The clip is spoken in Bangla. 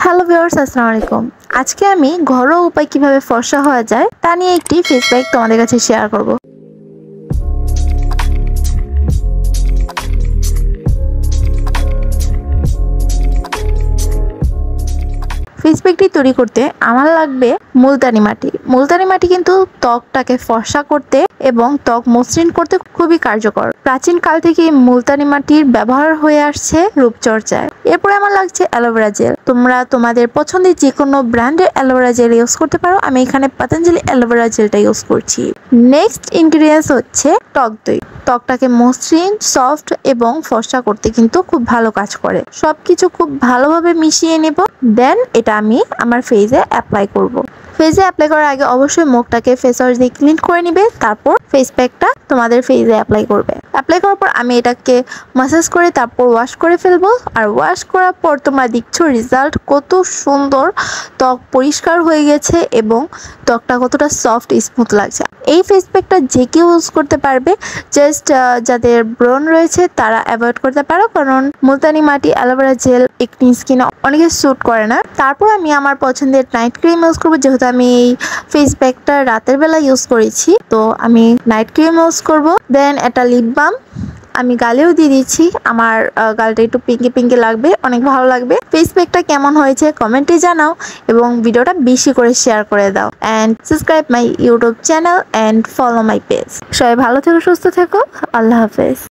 হ্যালো ভিউয়ার্স, আসসালামু আলাইকুম। আজকে আমি ঘরোয়া উপায় কিভাবে ফর্সা হওয়া যায় তা নিয়ে একটি ফেস প্যাক তোমাদের কাছে শেয়ার করব। ফেস প্যাকটি তৈরি করতে আমার লাগবে মুলতানি মাটি। মুলতানি মাটি কিন্তু ত্বকটাকে ফর্সা করতে এবং ত্বক মসৃণ করতে খুবই কার্যকর। প্রাচীন কাল থেকে মুলতানি মাটির ব্যবহার হয়ে আসছে রূপচর্চায়। এরপরে আমার লাগছে অ্যালোভেরা জেল। তোমরা তোমাদের পছন্দের যে কোনো ব্র্যান্ডের অ্যালোভেরা জেল ইউজ করতে পারো। আমি এখানে পতঞ্জলি অ্যালোভেরা জেলটা ইউজ করছি। নেক্সট ইনগ্রিডিয়েন্টস হচ্ছে টক দই। ত্বকটাকে মসৃণ, সফট এবং ফর্সা করতে কিন্তু খুব ভালো কাজ করে। সবকিছু খুব ভালোভাবে মিশিয়ে নেব, দেন এটা আমি আমার ফেসে অ্যাপ্লাই করব। ফেসে অ্যাপ্লাই করার আগে অবশ্যই মুখটাকে ফেস ওয়াশ দিয়ে ক্লিন করে নিবে, তারপর ফেস প্যাকটা তোমাদের ফেসে অ্যাপ্লাই করবে। অ্যাপ্লাই করার পর আমি এটাকে ম্যাসাজ করে তারপর ওয়াশ করে ফেলবো। আর ওয়াশ করার পর তোমরা দেখছো রেজাল্ট কত সুন্দর, ত্বক পরিষ্কার হয়ে গেছে এবং ত্বকটা কতটা সফট স্মুথ লাগছে। এই ফেস প্যাকটা যে কেউ ইউজ করতে পারবে, জাস্ট যাদের ব্রণ রয়েছে তারা অ্যাভয়েড করতে পারো, কারণ মুলতানি মাটি, অ্যালোভেরা জেল একনি স্কিনে অনেকে স্যুট করে না। তারপর আমি আমার পছন্দের নাইট ক্রিম ইউজ করবো। যেহেতু আমি এই ফেস প্যাকটা রাতের বেলা ইউজ করেছি, তো আমি নাইট ক্রিম ইউজ করব। দেন একটা লিপ বাম আমি গালেও দিয়ে দিচ্ছি। আমার গালটা একটু পিঙ্কি পিঙ্কি লাগবে, অনেক ভালো লাগবে। ফেস প্যাকটা কেমন হয়েছে কমেন্টে জানাও এবং ভিডিওটা বেশি করে শেয়ার করে দাও। And subscribe my YouTube channel and follow my page. সবাই ভালো থেকো, সুস্থ থেকো। আল্লাহ হাফেজ।